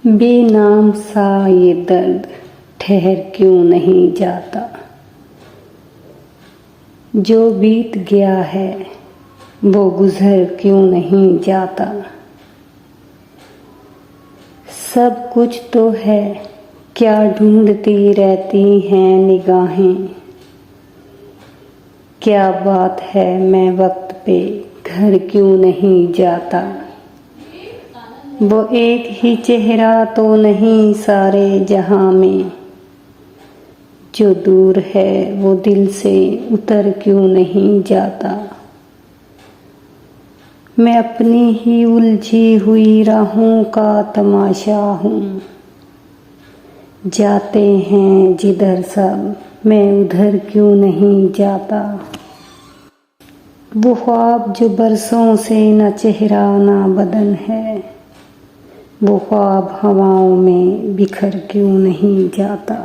बेनाम सा ये दर्द ठहर क्यों नहीं जाता। जो बीत गया है वो गुजर क्यों नहीं जाता। सब कुछ तो है, क्या ढूंढती रहती हैं निगाहें। क्या बात है मैं वक्त पे घर क्यों नहीं जाता। वो एक ही चेहरा तो नहीं सारे जहां में। जो दूर है वो दिल से उतर क्यों नहीं जाता। मैं अपनी ही उलझी हुई राहों का तमाशा हूँ। जाते हैं जिधर सब मैं उधर क्यों नहीं जाता। वो ख्वाब जो बरसों से न चेहरा न बदन है, वो ख्वाब हवाओं में बिखर क्यों नहीं जाता।